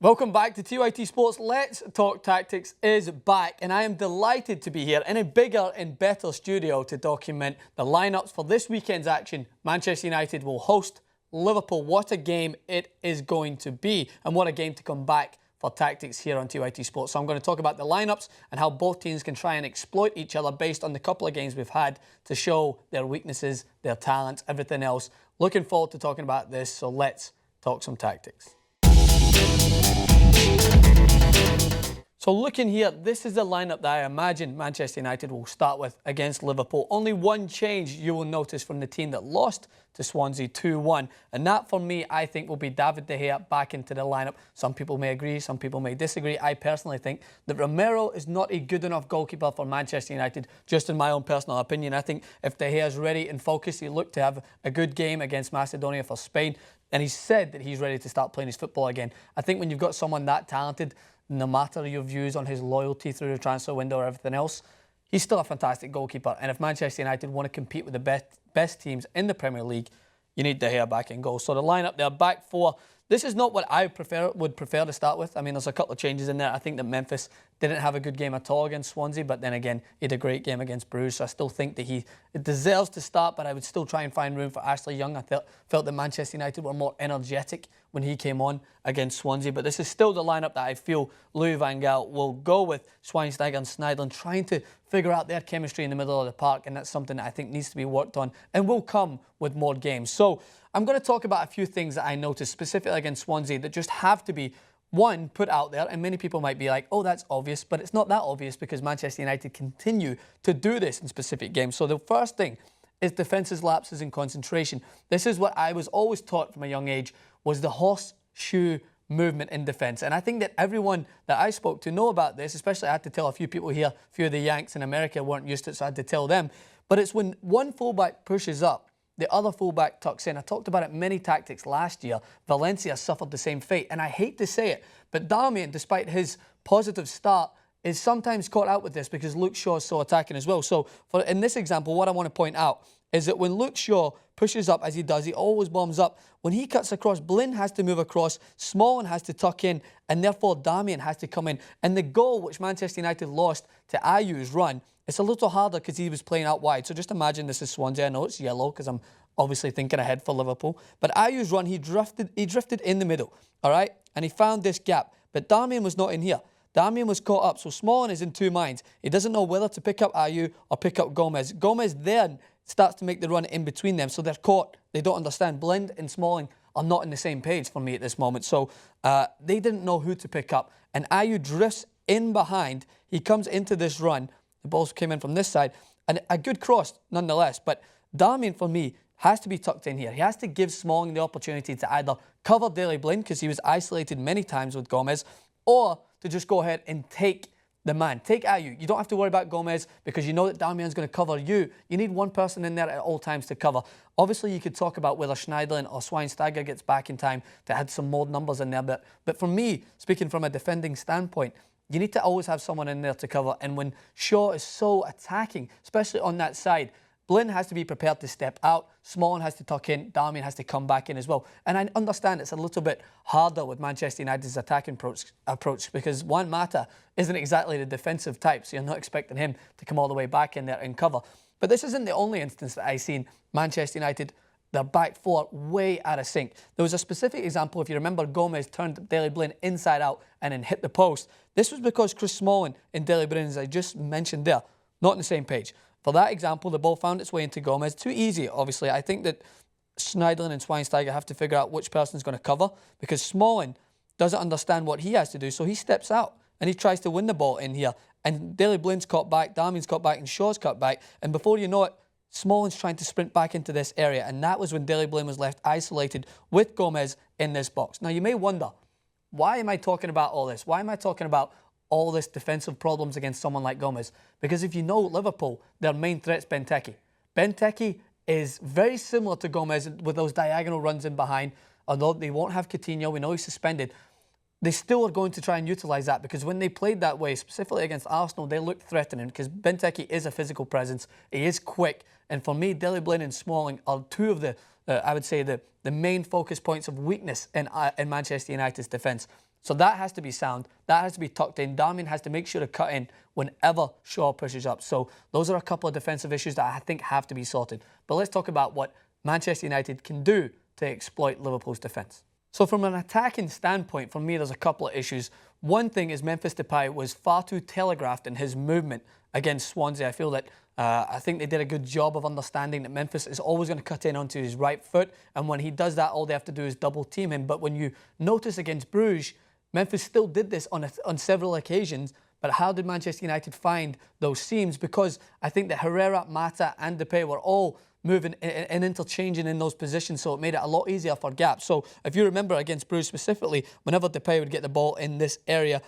Welcome back to TYT Sports. Let's Talk Tactics is back, and I am delighted to be here in a bigger and better studio to document the lineups for this weekend's action. Manchester United will host Liverpool. What a game it is going to be, and what a game to come back for tactics here on TYT Sports. So I'm going to talk about the lineups and how both teams can try and exploit each other based on the couple of games we've had to show their weaknesses, their talents, everything else. Looking forward to talking about this, so let's talk some tactics. So looking here, this is the lineup that I imagine Manchester United will start with against Liverpool. Only one change you will notice from the team that lost to Swansea 2-1. And that, for me, I think will be David De Gea back into the lineup. Some people may agree, some people may disagree. I personally think that Romero is not a good enough goalkeeper for Manchester United, just in my own personal opinion. I think if De Gea is ready and focused, he'll look to have a good game against Macedonia for Spain. And he's said that he's ready to start playing his football again. I think when you've got someone that talented, no matter your views on his loyalty through the transfer window or everything else, he's still a fantastic goalkeeper. And if Manchester United want to compete with the best teams in the Premier League, you need De Gea back in goal. So the lineup, they're back four. This is not what I would prefer to start with. I mean, there's a couple of changes in there. I think that Memphis didn't have a good game at all against Swansea, but then again, he had a great game against Bruges. So I still think that he deserves to start, but I would still try and find room for Ashley Young. I felt that Manchester United were more energetic when he came on against Swansea. But this is still the lineup that I feel Louis van Gaal will go with Schweinsteiger and Sneijderlin, trying to figure out their chemistry in the middle of the park, and that's something that I think needs to be worked on and will come with more games. So I'm going to talk about a few things that I noticed specifically against Swansea that just have to be, one, put out there, and many people might be like, oh, that's obvious, but it's not that obvious because Manchester United continue to do this in specific games. So the first thing is defences, lapses and concentration. This is what I was always taught from a young age, was the horseshoe movement in defence. And I think that everyone that I spoke to know about this, especially I had to tell a few people here, a few of the Yanks in America weren't used to it, so I had to tell them. But it's when one fullback pushes up, the other fullback tucks in. I talked about it many tactics last year. Valencia suffered the same fate. And I hate to say it, but Darmian, despite his positive start, is sometimes caught out with this because Luke Shaw is so attacking as well. So in this example, what I want to point out is that when Luke Shaw pushes up as he does, he always bombs up. When he cuts across, Blin has to move across, Smalling has to tuck in, and therefore Darmian has to come in. And the goal which Manchester United lost to Ayew's run, it's a little harder because he was playing out wide. So just imagine this is Swansea. I know it's yellow because I'm obviously thinking ahead for Liverpool. But Ayew's run, he drifted in the middle, all right? And he found this gap. But Darmian was not in here. Darmian was caught up. So Smalling is in two minds. He doesn't know whether to pick up Ayew or pick up Gomez. Gomez then starts to make the run in between them. So they're caught. They don't understand. Blind and Smalling are not on the same page for me at this moment. So they didn't know who to pick up. And Ayew drifts in behind. He comes into this run. The ball came in from this side. And a good cross nonetheless. But Darmian, for me, has to be tucked in here. He has to give Smalling the opportunity to either cover Daley Blind, because he was isolated many times with Gomez, or to just go ahead and take the man. Take Ayew. You don't have to worry about Gomez because you know that Darmian's going to cover you. You need one person in there at all times to cover. Obviously, you could talk about whether Sneijderlin or Schweinsteiger gets back in time to add some more numbers in there. But for me, speaking from a defending standpoint, you need to always have someone in there to cover. And when Shaw is so attacking, especially on that side, Blin has to be prepared to step out. Smalling has to tuck in. Darmian has to come back in as well. And I understand it's a little bit harder with Manchester United's attacking approach because Juan Mata isn't exactly the defensive type, so you're not expecting him to come all the way back in there and cover. But this isn't the only instance that I've seen Manchester United, their back four, way out of sync. There was a specific example, if you remember, Gomez turned Daley Blind inside out and then hit the post. This was because Chris Smalling and Daley Blind, as I just mentioned there, not on the same page. For that example, the ball found its way into Gomez. Too easy, obviously. I think that Sneijderlin and Schweinsteiger have to figure out which person's going to cover because Smalling doesn't understand what he has to do, so he steps out and he tries to win the ball in here. And Daley Blind's caught back, Darmian's caught back, and Shaw's cut back. And before you know it, Smalling's trying to sprint back into this area, and that was when Daley Blind was left isolated with Gomez in this box. Now, you may wonder, why am I talking about all this? Why am I talking about all this defensive problems against someone like Gomez? Because if you know Liverpool, their main threat's Benteke. Benteke is very similar to Gomez with those diagonal runs in behind. Although they won't have Coutinho, we know he's suspended, they still are going to try and utilise that because when they played that way, specifically against Arsenal, they looked threatening because Benteke is a physical presence. He is quick. And for me, Daley Blind and Smalling are two of the, I would say, the main focus points of weakness in Manchester United's defence. So that has to be sound. That has to be tucked in. Darmian has to make sure to cut in whenever Shaw pushes up. So those are a couple of defensive issues that I think have to be sorted. But let's talk about what Manchester United can do to exploit Liverpool's defence. So from an attacking standpoint, for me, there's a couple of issues. One thing is Memphis Depay was far too telegraphed in his movement against Swansea. I feel that I think they did a good job of understanding that Memphis is always going to cut in onto his right foot, and when he does that, all they have to do is double team him. But when you notice against Bruges, Memphis still did this on several occasions. But how did Manchester United find those seams? Because I think that Herrera, Mata and Depay were all moving and interchanging in those positions, so it made it a lot easier for gaps. So if you remember against Bruges specifically, whenever Depay would get the ball in this area,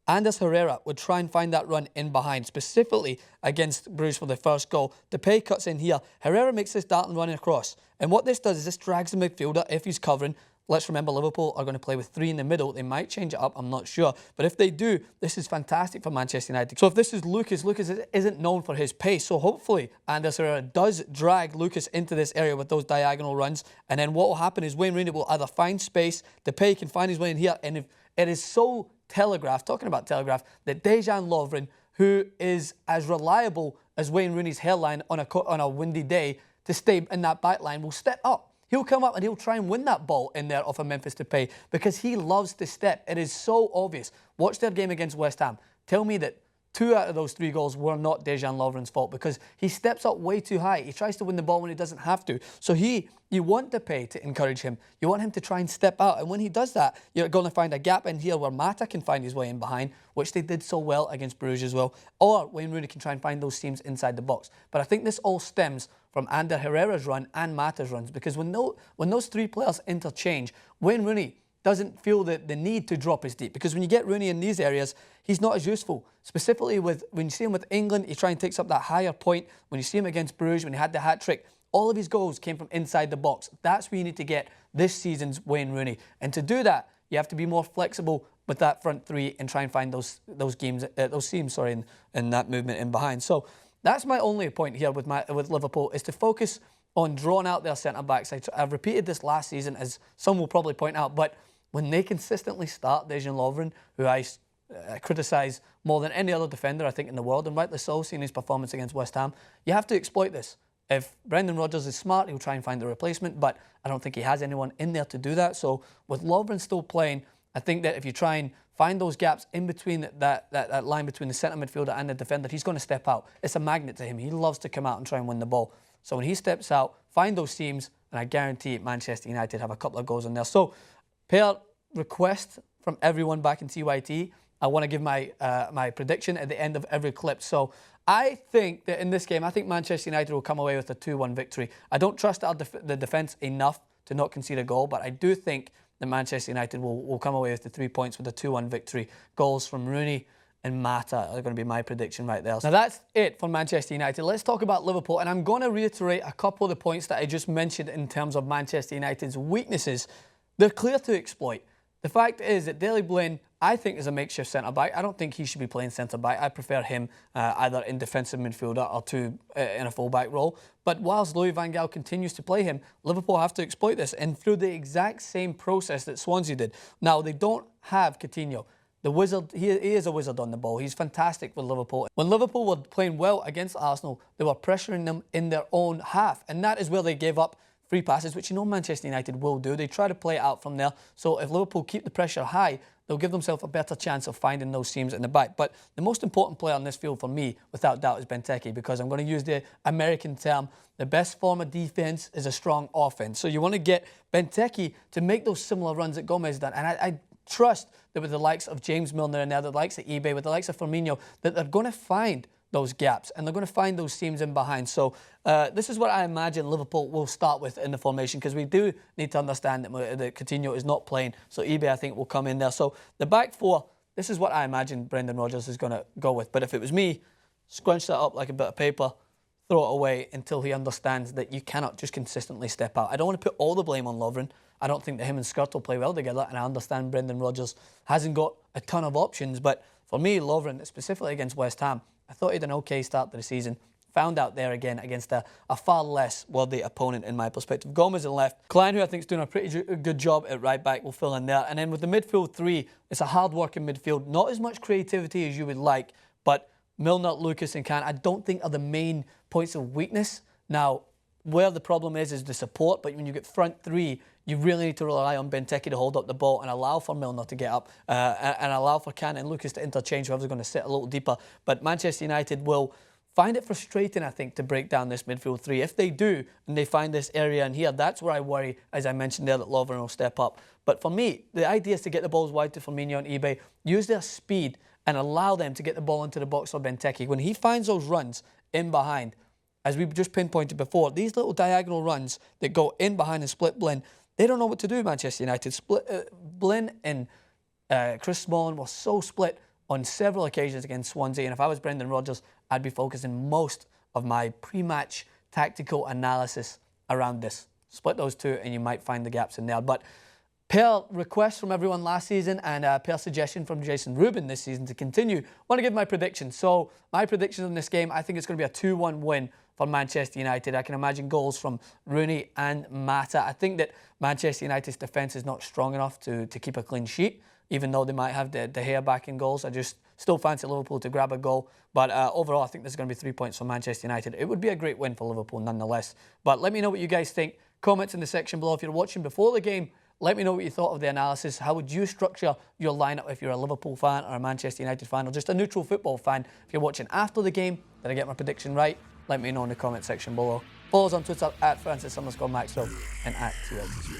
Anders Herrera would try and find that run in behind, specifically against Bruges for the first goal. Depay cuts in here. Herrera makes this darting run across. And what this does is this drags the midfielder if he's covering. Let's remember Liverpool are going to play with 3 in the middle. They might change it up, I'm not sure. But if they do, this is fantastic for Manchester United. So if this is Lucas isn't known for his pace. So hopefully Anders Herrera does drag Lucas into this area with those diagonal runs. And then what will happen is Wayne Rooney will either find space, Depay can find his way in here. And if it is so telegraphed, talking about telegraph, that Dejan Lovren, who is as reliable as Wayne Rooney's hairline on a windy day to stay in that back line, will step up. He'll come up and he'll try and win that ball in there off of Memphis Depay because he loves to step. It is so obvious. Watch their game against West Ham. Tell me that 2 out of those 3 goals were not Dejan Lovren's fault because he steps up way too high. He tries to win the ball when he doesn't have to. So you want Depay to encourage him. You want him to try and step out. And when he does that, you're going to find a gap in here where Mata can find his way in behind, which they did so well against Bruges as well. Or Wayne Rooney can try and find those seams inside the box. But I think this all stems from Ander Herrera's run and Mata's runs because when those 3 players interchange, Wayne Rooney doesn't feel the need to drop his deep because when you get Rooney in these areas, he's not as useful. Specifically when you see him with England, he tries and takes up that higher point. When you see him against Bruges, when he had the hat-trick, all of his goals came from inside the box. That's where you need to get this season's Wayne Rooney. And to do that, you have to be more flexible with that front 3 and try and find those seams in that movement in behind. So that's my only point here with Liverpool is to focus on drawing out their centre-backs. I've repeated this last season, as some will probably point out, but when they consistently start Dejan Lovren, who I criticise more than any other defender, I think, in the world, and rightly so, seeing his performance against West Ham, you have to exploit this. If Brendan Rodgers is smart, he'll try and find a replacement, but I don't think he has anyone in there to do that. So with Lovren still playing, I think that if you try and find those gaps in between that line between the centre midfielder and the defender, he's going to step out. It's a magnet to him. He loves to come out and try and win the ball. So when he steps out, find those seams, and I guarantee Manchester United have a couple of goals in there. So per request from everyone back in TYT, I want to give my prediction at the end of every clip. So I think that in this game, I think Manchester United will come away with a 2-1 victory. I don't trust the defence enough to not concede a goal, but I do think that Manchester United will come away with the 3 points with a 2-1 victory. Goals from Rooney and Mata are going to be my prediction right there. Now that's it for Manchester United. Let's talk about Liverpool, and I'm going to reiterate a couple of the points that I just mentioned in terms of Manchester United's weaknesses. They're clear to exploit. The fact is that Daley Blind, I think, is a makeshift centre-back. I don't think he should be playing centre-back. I prefer him either in defensive midfielder or in a full-back role. But whilst Louis van Gaal continues to play him, Liverpool have to exploit this, and through the exact same process that Swansea did. Now, they don't have Coutinho. The wizard, he is a wizard on the ball. He's fantastic with Liverpool. When Liverpool were playing well against Arsenal, they were pressuring them in their own half, and that is where they gave up free passes, which you know Manchester United will do. They try to play it out from there. So if Liverpool keep the pressure high, they'll give themselves a better chance of finding those seams in the back. But the most important player on this field for me, without doubt, is Benteke, because I'm going to use the American term, the best form of defense is a strong offense. So you want to get Benteke to make those similar runs that Gomez done. And I trust that with the likes of James Milner and the likes of eBay, with the likes of Firmino, that they're going to find those gaps and they're going to find those seams in behind. So this is what I imagine Liverpool will start with in the formation, because we do need to understand that Coutinho is not playing. So eBay, I think, will come in there. So the back 4, this is what I imagine Brendan Rodgers is going to go with. But if it was me, scrunch that up like a bit of paper, throw it away until he understands that you cannot just consistently step out. I don't want to put all the blame on Lovren. I don't think that him and Skurt will play well together, and I understand Brendan Rodgers hasn't got a ton of options. But for me, Lovren, specifically against West Ham, I thought he had an okay start to the season. found out there again against a far less worthy opponent in my perspective. Gomez in left. Klein, who I think is doing a pretty good job at right back, will fill in there. And then with the midfield three, it's a hard-working midfield. Not as much creativity as you would like, but Milner, Lucas and Can, I don't think are the main points of weakness. Now, where the problem is the support, but when you get front three, you really need to rely on Benteke to hold up the ball and allow for Milner to get up and allow for Can and Lucas to interchange, whoever's going to sit a little deeper. But Manchester United will find it frustrating, I think, to break down this midfield three. If they do, and they find this area in here, that's where I worry, as I mentioned there, that Lovren will step up. But for me, the idea is to get the balls wide to Firmino and eBay, use their speed and allow them to get the ball into the box for Benteke. When he finds those runs in behind, as we just pinpointed before, these little diagonal runs that go in behind and split Blin, they don't know what to do, Manchester United. Blin and Chris Smalling were so split on several occasions against Swansea, and if I was Brendan Rodgers, I'd be focusing most of my pre-match tactical analysis around this. Split those two and you might find the gaps in there. But per request from everyone last season and per suggestion from Jason Rubin this season to continue, I want to give my prediction. So my prediction in this game, I think it's going to be a 2-1 win for Manchester United. I can imagine goals from Rooney and Mata. I think that Manchester United's defence is not strong enough to keep a clean sheet, even though they might have the hair back in goals. I just still fancy Liverpool to grab a goal. But overall, I think there's going to be 3 points for Manchester United. It would be a great win for Liverpool nonetheless. But let me know what you guys think. Comments in the section below. If you're watching before the game, let me know what you thought of the analysis. How would you structure your lineup if you're a Liverpool fan or a Manchester United fan or just a neutral football fan? If you're watching after the game, did I get my prediction right? Let me know in the comment section below. Follow us on Twitter at Francis_Maxwell and at TLG.